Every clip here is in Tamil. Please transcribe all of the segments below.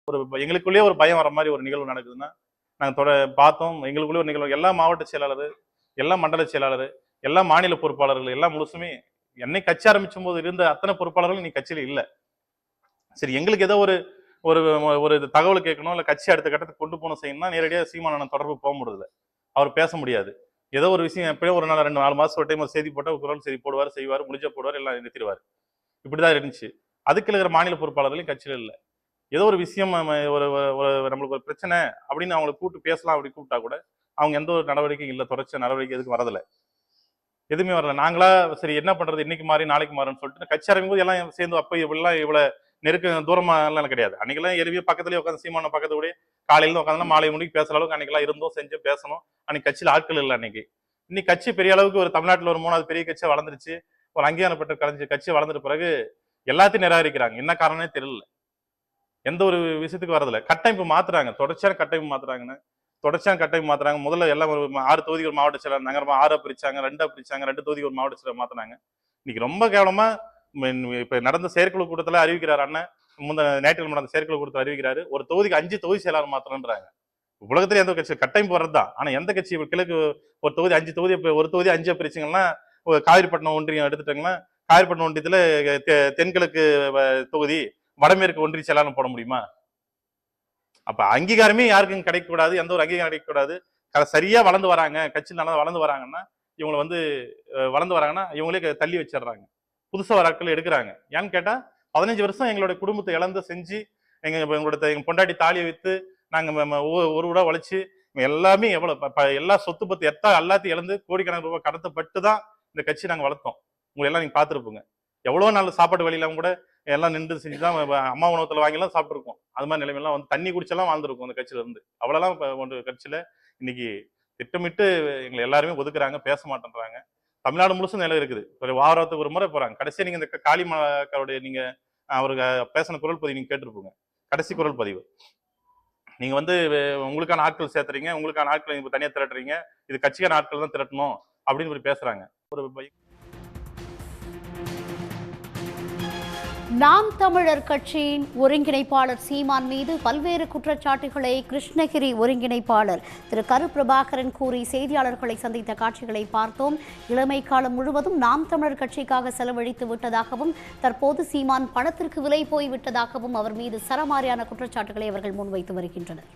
எங்களுக்குள்ளேயே ஒரு பயம் வர மாதிரி ஒரு நிகழ்வு நடக்குதுன்னா நாங்கள் பார்த்தோம். எங்களுக்குள்ளே ஒரு நிகழ்வு எல்லா மாவட்ட செயலாளர், எல்லா மண்டல செயலாளர், எல்லா மாநில பொறுப்பாளர்கள் எல்லாம் முழுசுமே என்னை கட்சி ஆரம்பிச்சும் போது இருந்த அத்தனை பொறுப்பாளர்கள் நீ கட்சியில இல்ல. சரி, எங்களுக்கு ஏதோ ஒரு ஒரு ஒரு தகவல் கேட்கணும், இல்ல கட்சி அடுத்த கட்டத்துக்கு கொண்டு போகணும் செய்யணும்னா நேரடியாக சீமானன் தொடர்பு போக முடியல. அவர் பேச முடியாது. ஏதோ ஒரு விஷயம் எப்படியோ ஒரு நாள் 2-4 மாசம் ஒரு டைம் ஒரு செய்தி போட்டால் ஒரு குரல் செய்தி போடுவார், செய்வார், முடிஞ்சா போடுவார், எல்லாம் நிறுத்திடுவார். இப்படிதான் இருந்துச்சு. அதுக்கு இருக்கிற மாநில பொறுப்பாளர்களையும் கட்சியில இல்லை. ஏதோ ஒரு விஷயம் ஒரு நம்மளுக்கு ஒரு பிரச்சனை அப்படின்னு அவங்களை கூப்பிட்டு பேசலாம் அப்படி கூப்பிட்டா கூட அவங்க எந்த ஒரு நடவடிக்கையும் இல்லை, தொடர்ச்சியா நடவடிக்கை எதுக்கும் வரதில்லை, எதுவுமே வரல. நாங்களா சரி என்ன பண்றது, இன்னைக்கு மாறி நாளைக்கு மாறுன்னு சொல்லிட்டு கட்சி ஆரம்பிக்கும் போது எல்லாம் சேர்ந்து அப்ப இவ்வளவு நெருக்க தூரமா எல்லாம் கிடையாது. அன்னைக்கெல்லாம் எருவியே பக்கத்துலயே உட்காந்து சீமான பக்கத்தோட காலையில உட்காந்து மாலை முடிக்கு பேசுற அளவுக்கு அன்னைக்கெல்லாம் இருந்தோம், செஞ்சோம், பேசணும். அன்னைக்கு கட்சியில ஆட்கள் இல்லை. அன்னைக்கு இன்னைக்கு கட்சி பெரிய அளவுக்கு ஒரு தமிழ்நாட்டில் ஒரு 3வது பெரிய கட்சியா வளர்ந்துருச்சு. ஒரு அங்கீகாரப்பட்ட கட்சி வளர்ந்துட்ட பிறகு எல்லாத்தையும் நிராகரிக்கிறாங்க. என்ன காரணமே தெரியல. எந்த ஒரு விஷயத்துக்கு வரதில்ல. கட்டமைப்பு மாத்துறாங்க, தொடர்ச்சியான கட்டமைப்பு மாத்துறாங்கன்னு தொடர்ச்சியான கட்டமைப்பு மாத்துறாங்க. முதல்ல எல்லாம் ஒரு 6 தொகுதி ஒரு மாவட்ட செயலர் நகரமா 6 பிரிச்சாங்க, 2 பிரிச்சாங்க, 2 தொகுதி ஒரு மாவட்ட செயலர் மாத்தினாங்க. இன்னைக்கு ரொம்ப கேவலமா இப்ப நடந்த செயற்குழு கூட்டத்துல அறிவிக்கிறார் அண்ணன். ஞாயிற்றுக்கிழமை நடந்த செயற்குழு கூட்டத்தில் அறிவிக்கிறாரு, ஒரு தொகுதிக்கு 5 தொகுதி செயலாளர் மாத்திரன்றாங்க. உலகத்துல எந்த கட்சி கட்டமைப்பு வர்றதுதான். ஆனா எந்த கட்சி கிழக்கு ஒரு தொகுதி 5 தொகுதி, ஒரு தொகுதி 5 பிரிச்சுங்கன்னா காவிரிப்பட்டினம் ஒன்றியம் எடுத்துட்டாங்கன்னா காவிரிப்பட்டினம் ஒன்றியத்துல தென்கிழக்கு தொகுதி வடமேற்கு ஒன்றிய செயலாளர் போட முடியுமா? அப்ப அங்கீகாரமே யாருக்கும் கிடைக்கக்கூடாது, எந்த ஒரு அங்கீகாரம் கிடைக்கக்கூடாது. சரியா வளர்ந்து வராங்க, கட்சி நல்லா வளர்ந்து வராங்கன்னா இவங்களை வளர்ந்து வராங்கன்னா இவங்களே தள்ளி வச்சிடுறாங்க, புதுசா ஒரு ஆட்கள் எடுக்கிறாங்க. ஏன்னு கேட்டா 15 வருஷம் எங்களுடைய குடும்பத்தை இழந்து செஞ்சு எங்க பொண்டாட்டி தாலியை வித்து நாங்க ஒரு விட உழைச்சு எல்லாமே எல்லா சொத்து பத்து எல்லாத்தையும் இழந்து கோடிக்கணக்கான ரூபாய் கடத்தப்பட்டு தான் இந்த கட்சி நாங்க வளர்த்தோம். உங்களை எல்லாம் நீங்க பாத்துருப்போங்க. எவ்வளவு நாள் சாப்பாடு வழியில கூட எல்லாம் நின்று செஞ்சுதான் அம்மா உணவத்துல வாங்கி எல்லாம் சாப்பிட்டுருக்கோம். அது மாதிரி நிலைமையெல்லாம் தண்ணி குடிச்செல்லாம் வாழ்ந்துருக்கும் அந்த கட்சியில இருந்து. அவ்வளவுலாம் கட்சியில இன்னைக்கு திட்டமிட்டு எங்களை எல்லாருமே ஒதுக்குறாங்க, பேச மாட்டேன்றாங்க. தமிழ்நாடு முழுசும் நிலை இருக்குது. ஒரு வாரத்துக்கு ஒரு முறை போறாங்க. கடைசியா நீங்க இந்த காளிமாக்காருடைய நீங்க அவருக்கு பேசின குரல் பதிவு நீங்க கேட்டிருப்பீங்க. கடைசி குரல் பதிவு நீங்க உங்களுக்கான ஆட்கள் சேர்த்துறீங்க, உங்களுக்கான ஆட்களை நீங்க தனியா திரட்டுறீங்க, இது கட்சிக்கான ஆட்கள் தான் திரட்டணும் அப்படின்னு பேசுறாங்க. நாம் தமிழர் கட்சியின் ஒருங்கிணைப்பாளர் சீமான் மீது பல்வேறு குற்றச்சாட்டுகளை கிருஷ்ணகிரி ஒருங்கிணைப்பாளர் திரு கரு பிரபாகரன் கூறி செய்தியாளர்களை சந்தித்த காட்சிகளை பார்த்தோம். இளமை காலம் முழுவதும் நாம் தமிழர் கட்சிக்காக செலவழித்து விட்டதாகவும் தற்போது சீமான் பணத்திற்கு விலை போய்விட்டதாகவும் அவர் மீது சரமாரியான குற்றச்சாட்டுகளை அவர்கள் முன்வைத்து வருகின்றனர்.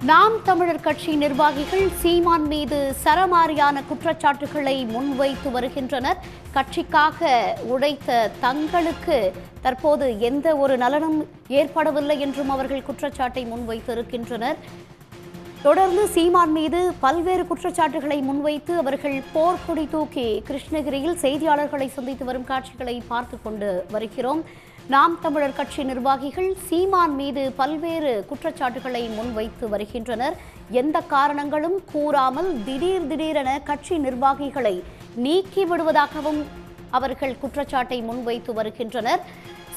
நாம் தமிழர் கட்சி நிர்வாகிகள் சீமான் மீது சரமாரியான குற்றச்சாட்டுகளை முன்வைத்து வருகின்றனர். கட்சிக்காக உழைத்த தங்களுக்கு தற்போது எந்த ஒரு நலனும் ஏற்படவில்லை என்றும் அவர்கள் குற்றச்சாட்டை முன்வைத்து இருக்கின்றனர். தொடர்ந்து சீமான் மீது பல்வேறு குற்றச்சாட்டுகளை முன்வைத்து அவர்கள் போர்க்கொடி தூக்கி கிருஷ்ணகிரியில் செய்தியாளர்களை சந்தித்து வரும் காட்சிகளை பார்த்து கொண்டு வருகிறோம். நாம் தமிழர் கட்சி நிர்வாகிகள் சீமான் மீது பல்வேறு குற்றச்சாட்டுகளை முன்வைத்து வருகின்றனர். எந்த காரணங்களும் கூறாமல் திடீரென கட்சி நிர்வாகிகளை நீக்கி விடுவதாகவும் அவர்கள் குற்றச்சாட்டை முன்வைத்து வருகின்றனர்.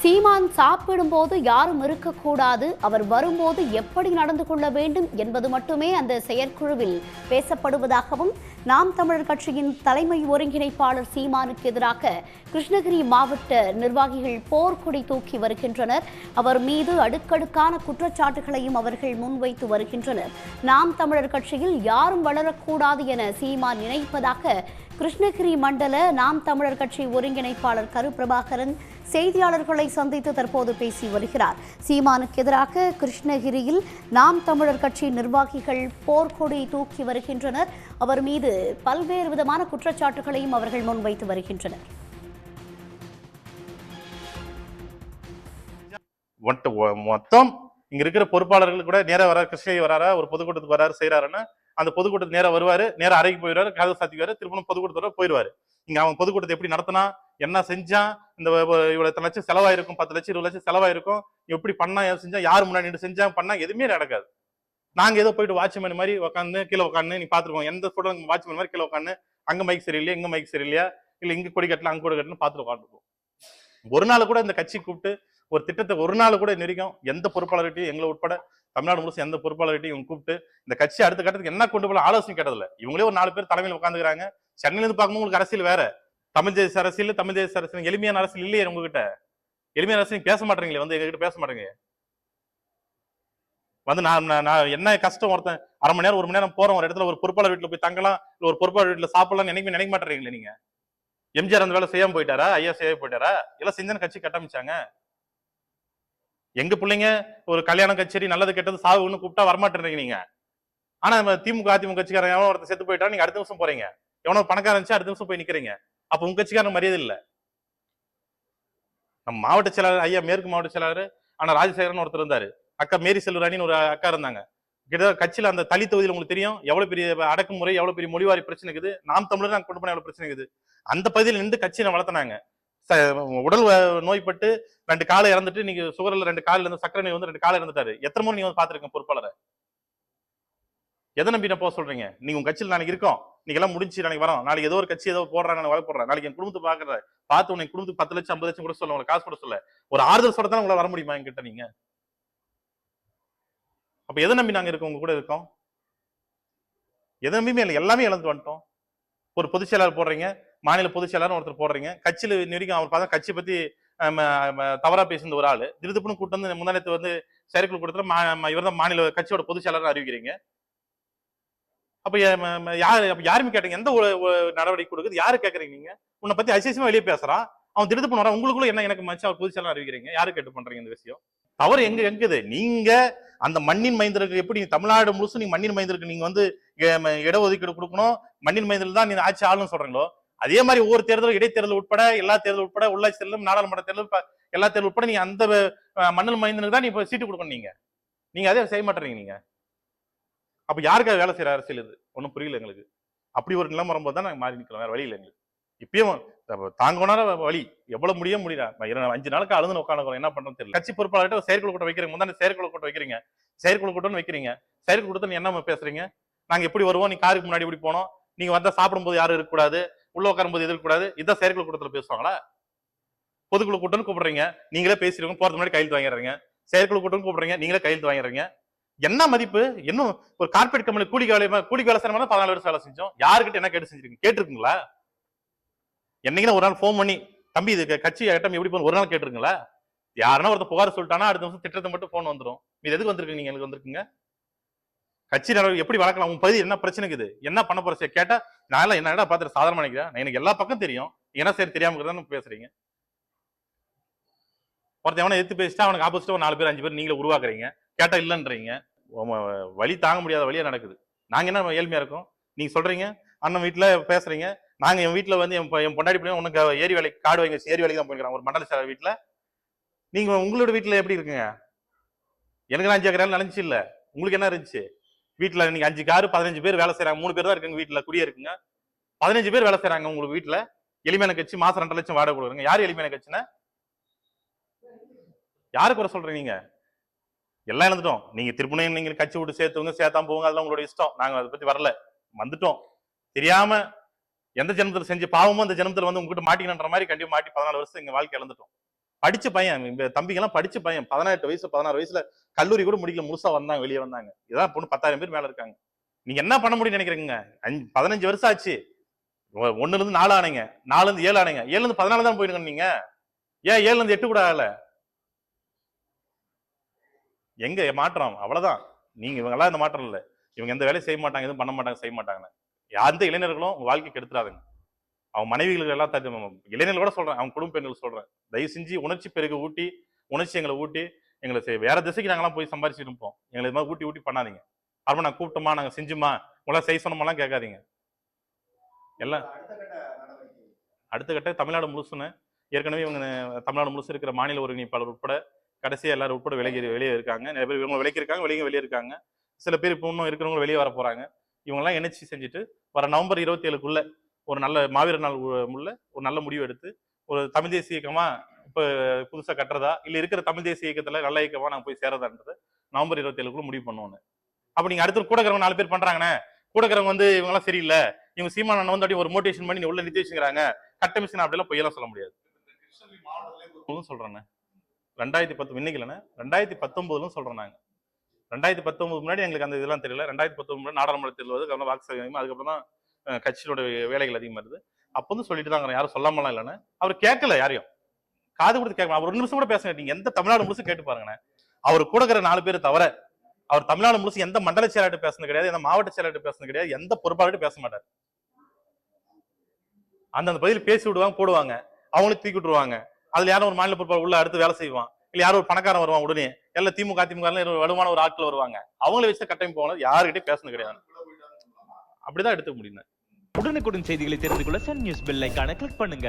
சீமான் சாப்பிடும்போது யாரும் இருக்கக்கூடாது, அவர் வரும்போது எப்படி நடந்து கொள்ள வேண்டும் என்பது மட்டுமே அந்த செயற்குழுவில் பேசப்படுவதாகவும் நாம் தமிழர் கட்சியின் தலைமை ஒருங்கிணைப்பாளர் சீமானுக்கு எதிராக கிருஷ்ணகிரி மாவட்ட நிர்வாகிகள் போர்க்கொடி தூக்கி வருகின்றனர். அவர் மீது அடுக்கடுக்கான குற்றச்சாட்டுகளையும் அவர்கள் முன்வைத்து வருகின்றனர். நாம் தமிழர் கட்சியில் யாரும் வளரக்கூடாது என சீமான் நினைப்பதாக கிருஷ்ணகிரி மண்டல நாம் தமிழர் கட்சி ஒருங்கிணைப்பாளர் கரு பிரபாகரன் செய்தியாளர்களை சந்தித்து தற்போது பேசி வருகிறார். சீமானுக்கு எதிராக கிருஷ்ணகிரியில் நாம் தமிழர் கட்சி நிர்வாகிகள் போர்க்கொடி தூக்கி வருகின்றனர். அவர் மீது பல்வேறு விதமான குற்றச்சாட்டுகளையும் அவர்கள் முன்வைத்து வருகின்றனர். மொத்தம் இங்க இருக்கிற பொறுப்பாளர்கள் கூட நேரம் வர கிருஷ்ணகிரி வராரா, ஒரு பொதுக்கூட்டத்துக்கு வராரு செய்யறாருன்னா அந்த பொதுக்கூட்டத்துக்கு நேரம் வருவாரு, நேரம் அறைக்கு போயிடுவாரு, கதவு சாத்திக்குவாரு, திருப்பணும் பொதுக்கூட்டத்தோட போயிடுவாரு. இங்க அவன் பொதுக்கூட்டத்தை எப்படி நடத்தினா, என்ன செஞ்சான், இந்த இவ்வளவு லட்சம் செலவாயிருக்கும், 10 லட்சம் 20 லட்சம் செலவாயிருக்கும், எப்படி பண்ணா, செஞ்சா, யார் முன்னாடி நின்று செஞ்சா பண்ணா எதுவுமே நடக்காது. நாங்க ஏதோ போயிட்டு வாட்ச்மேன் மாதிரி உட்காந்து கீழே உட்காந்து நீ பாத்துருக்கோம், எந்த போட்டோ வாட்ச்மேன் மாதிரி கீழே உட்காந்து அங்க மைக் சரியில்லையா, இங்க மைக் சரியில்லையா, இல்ல இங்க கொடி கட்டலாம் அங்க கொடி கட்டணும் பாத்துட்டு உட்காந்துருக்கோம். ஒரு நாள் கூட இந்த கட்சி கூப்பிட்டு ஒரு திட்டத்தை ஒரு நாள் கூட நெருக்கம் எந்த பொறுப்பாளர்கிட்டையும் எங்களை உட்பட தமிழ்நாடு முழுசு எந்த பொறுப்பாளர்கிட்டையும் இவங்க கூப்பிட்டு இந்த கட்சி அடுத்த கட்டத்துக்கு என்ன கொண்டு போல ஆலோசனை கேட்டதில்ல. இவங்களே ஒரு 4 பேர் தலைமையில் உட்காந்துக்கிறாங்க, சென்னையில இருந்து பார்க்கும்போது உங்களுக்கு அரசியல் வேற. தமிழ் தேச அரசியல், தமிழ் தேச அரசியல் எளிமையான அரசியல் இல்லையே உங்ககிட்ட. எளிமையான அரசியல் பேச மாட்டீங்களே, வந்து எங்ககிட்ட பேச மாட்டேங்க. வந்து நான் என்ன கஷ்டம், ஒருத்தன் 1/2 மணி நேரம் 1 மணி நேரம் போறோம் ஒரு இடத்துல, ஒரு பொறுப்பாளர் வீட்டுல போய் தங்கலாம், இல்ல ஒரு பொறுப்பாளர் வீட்டுல சாப்பிடலாம் நினைக்க மாட்டேறீங்களே நீங்க. எம்ஜிஆர் அந்த வேலை செய்யாம போயிட்டாரா? ஐயா செய்ய போயிட்டாரா? எல்லாம் செஞ்சன கட்சி கட்டமைச்சாங்க. எங்க பிள்ளைங்க ஒரு கல்யாணம் கச்சேரி நல்லது கெட்டது சாவுன்னு கூப்பிட்டா வரமாட்டேறீங்க நீங்க. ஆனா திமுக அதிமுக கட்சிக்காரன் எவனோ ஒருத்தர் செத்து போயிட்டா நீங்க அடுத்த நிமிஷம் போறீங்க. எவனோ பணக்காரன் இருந்துச்சு அடுத்த நிமிஷம் போய் நிக்கிறீங்க. அப்ப உங்க கட்சிக்காரன் மரியாதை இல்ல. நம்ம மாவட்ட செயலாளர் ஐயா மேற்கு மாவட்ட செயலாளர் ஆனா ராஜசேகரன் ஒருத்தர் இருந்தாரு. அக்கா மேரி செல்வராணின்னு ஒரு அக்கா இருந்தாங்க. கிட்டத்தட்ட கட்சியில அந்த தலித் தொகுதியில் உங்களுக்கு தெரியும் எவ்வளவு பெரிய அடக்குமுறை, எவ்வளவு பெரிய மொழிவாரி பிரச்சனை இருக்குது. நாம் தமிழர் நாங்க கொண்டு போன எவ்வளவு பிரச்சனை இருக்குது. அந்த பகுதியில் நின்று கட்சியை வளர்த்தினாங்க. உடல் நோய்பட்டு 2 காலை இறந்துட்டு நீங்க சுகர்ல 2 காலில் இருந்து சக்கரை நோய் வந்து 2 காலை இறந்துட்டாரு. எத்தனை முறை நீங்க வந்து பாத்துருக்கீங்க பொறுப்பாளரை? எதை நம்பி நான் போக சொல்றீங்க? நீங்க உங்க கட்சியில் நாளைக்கு இருக்கோம், நீங்க எல்லாம் முடிஞ்சு நாளைக்கு வரோம், நாளைக்கு ஏதோ ஒரு கட்சி ஏதோ போடுறாங்க, வழக்கு போடுறேன், நாளைக்கு என் குடும்பத்தை பாக்குற பார்த்து உனக்கு குடும்பத்துக்கு 10 லட்சம் 50 லட்சம் கூட சொல்ல, உங்களுக்கு காசு கூட சொல்ல, ஒரு ஆறுதல் சொல்ல தான் உங்களை வர முடியுமா என்கிட்ட நீங்க? அப்ப எதை நம்பி நாங்க இருக்கோம், உங்க கூட இருக்கோம்? எதை நம்பியுமே இல்லை, எல்லாமே இழந்து வந்துட்டோம். ஒரு பொதுச் செயலாளர் போடுறீங்க, மாநில பொதுச் செயலாளர் ஒருத்தர் போடுறீங்க, கட்சியில நெருங்கி அவர் பார்த்தா கட்சி பத்தி தவறா பேசுன ஒரு ஆளு திருதுப்புன்னு கூட்டு வந்து முந்தானத்து வந்து செயற்குழு கூட்டத்துல இவர் தான் மாநில கட்சியோட பொதுச் செயலாளர் அறிவிக்கிறீங்க. அப்ப யாருமே கேட்டீங்க? எந்த நடவடிக்கை கொடுக்குது? யாரு கேட்கறீங்க? நீங்க உன்னை பத்தி அதிசயமா வெளியே பேசுறான், அவன் திருதுப்புன்னு வரான், உங்களுக்குள்ள என்ன எனக்கு மச்சு அவர் பொதுச் செயலாளர் அறிவிக்கிறீங்க? யாரு கேட்டு பண்றீங்க இந்த விஷயம்? தவறு எங்குது? நீங்க அந்த மண்ணின் மைந்தருக்கு எப்படி தமிழ்நாடு முழுசும் நீங்க மண்ணின் மைந்தருக்கு நீங்க வந்து இடஒதுக்கீடு கொடுக்கணும், மண்ணின் மைந்தர்கள் தான் நீங்க ஆட்சி ஆளுன்னு சொல்றீங்களோ, அதே மாதிரி ஒவ்வொரு தேர்தலும் இடைத்தேர்தல் உட்பட எல்லா தேர்தல் உட்பட உள்ளாட்சி தேர்தலும் நாடாளுமன்ற தேர்தல் எல்லா தேர்தல் உட்பட நீங்க அந்த மண்ணில் மைந்தனுக்கு தான் நீங்க சீட்டு கொடுக்கணும். நீங்க அதே செய்ய மாட்டீங்க. நீங்க அப்ப யாருக்காக வேலை செய்யற அரசியல் இது? ஒன்னும் புரியல எங்களுக்கு. அப்படி ஒரு நிலைமை வரும்போது தான் நாங்க மாறி நிக்கிறோம், வேற வழி இல்லை எங்களுக்கு. இப்பயும் தாங்கனால வழி எவ்வளவு முடியல. 5 நாளுக்கு அழுது உட்காந்து என்ன பண்றது தெரியல. கட்சி பொறுப்பாளர்கிட்ட செயற்குழு கூட்டம் வைக்கிறீங்க, முந்தான செயற்குழு கூட்டம் வைக்கிறீங்க, செயற்குழு கூட்டம் வைக்கிறீங்க, செயற்குழு கூட்டத்தை என்ன பேசுறீங்க? நாங்க எப்படி வருவோம், நீ காருக்கு முன்னாடி இப்படி போனோம், நீங்க வந்தா சாப்பிடும்போது யாரும் இருக்கக்கூடாது, உள்ள உட்காரும்போது இருக்கக்கூடாது, இதான் செயற்குழு கூட்டத்துல பேசுவாங்களா? பொதுக்குழு கூட்டம்னு கூப்பிடுறீங்க, நீங்களே பேசிடுங்க, போறது முன்னாடி கையெழுத்து வாங்கிடுறீங்க. செயற்குழு கூட்டம் கூப்பிடுறீங்க, நீங்களே கையெழுத்து வாங்கிடுறீங்க. என்ன மதிப்பு? இன்னும் ஒரு கார்பரேட் கம்பெனி கூலிக்கு வேலை செய்யணும் 14 வருஷம் வேலை செஞ்சோம். யாருக்கிட்ட என்ன கேட்டு செஞ்சிருக்கீங்க? கேட்டிருக்கீங்களா? என்னைக்குன்னா ஒரு நாள் போன் பண்ணி தம்பி இது கட்சி ஐட்டம் எப்படி போன ஒரு நாள் கேட்டிருக்கீங்களா? யாருன்னா ஒருத்தர் புகார் சொல்லிட்டானா அடுத்த நிமிஷம் திட்டத்தை மட்டும் போன் வந்துடும். இது எதுக்கு வந்திருக்கு? நீங்க எனக்கு வந்திருக்கீங்க கட்சி நடவடிக்கை எப்படி வளர்க்கலாம், உங்க பகுதி என்ன பிரச்சனை இருக்குது, என்ன பண்ண போற கேட்டா நான் என்ன பார்த்துட்டு சாதாரண நினைக்கிறேன், எனக்கு எல்லா பக்கம் தெரியும், என்ன சரி தெரியாம பேசுறீங்க. ஒருத்தன் எவனை எடுத்து பேசிட்டா அவனுக்கு ஆப்போசிட்டா ஒரு 4 பேர் 5 பேர் நீங்களே உருவாக்குறீங்க, கேட்டா இல்லன்றீங்க. வழி தாங்க முடியாத வழியா நடக்குது. நாங்க என்ன ஏழ்மையா இருக்கோம்? நீங்க சொல்றீங்க அண்ணன் வீட்டுல பேசுறீங்க, நாங்க என் வீட்டுல வந்து என் பொண்டாடி பிள்ளை உனக்கு ஏரி வேலைக்கு காடு வாங்கி ஏரி வேலைக்கு தான் போயிருக்காங்க ஒரு மண்டல செயலர் வீட்டுல. நீங்க உங்களோட வீட்டுல எப்படி இருக்குங்க? எனக்கு 5 ஏக்கர் நினைச்சு இல்ல, உங்களுக்கு என்ன இருந்துச்சு? வீட்டுல நீங்க 5 காரு 15 பேர் வேலை செய்யறாங்க, 3 பேர் தான் இருக்குங்க வீட்டுல, குடியே இருக்குங்க, 15 பேர் வேலை செய்யறாங்க உங்களுக்கு வீட்டுல. எளிமையான கட்சி மாசம் 2 லட்சம் வாடகை கொடுக்குறீங்க. யாரு எளிமையான கட்சின்னா? யாரு குறை சொல்றீங்க? நீங்க எல்லாம் இழந்துட்டோம். நீங்க திருப்பணியும் நீங்க கட்சி விட்டு சேர்த்துவங்க சேர்த்தாம போவாங்க, அதெல்லாம் உங்களோட இஷ்டம். நாங்க அதை பத்தி வரல, வந்துட்டோம். தெரியாம எந்த ஜென்மத்துல செஞ்ச பாவமும் அந்த ஜென்மத்துல வந்து உங்ககிட்ட மாட்டிக்கணுன்ற மாதிரி கண்டிப்பா மாட்டி 14 வருஷம் எங்க வாழ்க்கை இழந்துட்டோம். படிச்ச பையன், தம்பிங்க எல்லாம் படிச்ச பையன், 18 வயசு 16 வயசுல கல்லூரி கூட முடிக்கல, முழுசா வந்தாங்க, வெளியே வந்தாங்க. இதான் பொண்ணு 10,000 பேர் மேல இருக்காங்க. நீங்க என்ன பண்ண முடியும்னு நினைக்கிறீங்க? 15 வருஷம் ஆச்சு. 1ல இருந்து 4 ஆனீங்க, 4ல இருந்து 7 ஆனீங்க, 7ல இருந்து 14 தான் போயிருங்க. நீங்க ஏன் 7ல இருந்து 8 கூட ஆகல? எங்க மாற்றம்? அவ்வளவுதான். நீங்க இவங்க எல்லாம் இந்த மாற்றம் இல்ல, இவங்க எந்த வேலையும் செய்ய மாட்டாங்க, எதுவும் பண்ண மாட்டாங்க, செய்ய மாட்டாங்க. எந்த இளைஞர்களும் உங்க வாழ்க்கைக்கு எடுத்துறாதுங்க. அவங்க மனைவிகளுக்கு எல்லாம் இளைஞர்கள் கூட சொல்றேன், அவங்க குடும்ப பெண்கள் சொல்றேன், தயவு செஞ்சு உணர்ச்சி பெருகு ஊட்டி, உணர்ச்சி எங்களை ஊட்டி, எங்களை வேற திசைக்கு நாங்கெல்லாம் போய் சம்பாரிச்சு இருப்போம், எங்களை இது மாதிரி ஊட்டி பண்ணாதீங்க. அப்ப நான் கூப்பிட்டோமா, நாங்க செஞ்சுமா, உங்களாம் செய்ய சொன்னோமெல்லாம் கேட்காதீங்க. எல்லாம் அடுத்த கட்ட தமிழ்நாடு முழுசுன்னு ஏற்கனவே இவங்க தமிழ்நாடு முழுசு இருக்கிற மாநில ஒருங்கிணைப்பாளர் உட்பட கடைசியா எல்லாரும் உட்பட வெளியே இருக்காங்க. நிறைய பேர் இவங்க விலைக்கு வெளியே இருக்காங்க. சில பேர் இப்போ இன்னும் இருக்கிறவங்க வெளியே வர போறாங்க. இவங்கெல்லாம் இணைச்சி செஞ்சுட்டு வர நவம்பர் 27க்குள்ள ஒரு நல்ல மாவீரர் நாள் உள்ள ஒரு நல்ல முடிவு எடுத்து ஒரு தமிழ் தேசிய இயக்கமா இப்ப புதுசா கட்டுறதா இல்ல இருக்கிற தமிழ் தேசிய இயக்கத்துல நல்ல இயக்கமா நாங்க போய் சேரதான்றது நவம்பர் 27க்குள்ள முடிவு பண்ணுவோம். அப்ப நீங்க அடுத்து கூட இருக்கிறவங்க 4 பேர் பண்றாங்கன்னு கூட இருக்கிறவங்க வந்து இவங்க எல்லாம் சரியில்லை, இவங்க சீமான வந்து அப்படி ஒரு மோட்டிவேஷன் பண்ணி உள்ள நிறுத்தி வச்சுக்கிறாங்க, கட்டமிஷன் அப்படிலாம் பொய்யெல்லாம் சொல்ல முடியாது. சொல்றேன் 2010 இன்னைக்கு இல்லைன்னா 2019 சொல்றோம். நாங்க 2019 முன்னாடி எங்களுக்கு அந்த இதெல்லாம் தெரியல. 2019 முன்னாடி நாடாளுமன்ற தேர்தல் வருது, வாக்கு சேகரிக்கும், அதுக்கப்புறம் தான் கட்சியோட வேலைகள் அதிகமா இருக்குது. அப்போ வந்து சொல்லிட்டு தாங்க, யாரும் சொல்லாமலாம் இல்லைன்னு. அவர் கேட்கல, யாரையும் காது கொடுத்து கேட்கலாம். அவர் ஒரு நிமிஷம் கூட பேச, நீங்க எந்த தமிழ்நாடு முழுசும் கேட்டு பாருங்கண்ணே. அவர் கூட இருக்கிற 4 பேர் தவிர அவர் தமிழ்நாடு முழுசு எந்த மண்டல செயலாளர்கிட்ட பேசுனது கிடையாது, எந்த மாவட்ட செயலாளர்கிட்ட பேசுனது கிடையாது, எந்த பொறுப்பாளர்கிட்ட பேச மாட்டார். அந்த பதில் பேசி விடுவாங்க, போடுவாங்க, அவங்களும் தூக்கி விட்டுருவாங்க. அதுல யாரும் ஒரு மாநில பொறுப்பாளர் உள்ள அடுத்து வேலை செய்வான், இல்ல யாரும் ஒரு பணக்காரன் வருவான், உடனே எல்லாம் திமுக வலுவான ஒரு ஆட்கள் வருவாங்க, அவங்கள வச்சு கட்டமைப்பு போனது யாருக்கிட்டே பேசுனது கிடையாது. அப்படிதான் எடுத்துக்க முடியும். உடனுக்குடன் செய்திகளை தெரிந்து கொள்ள சன் நியூஸ் பெல் ஐகானை கிளிக் பண்ணுங்க.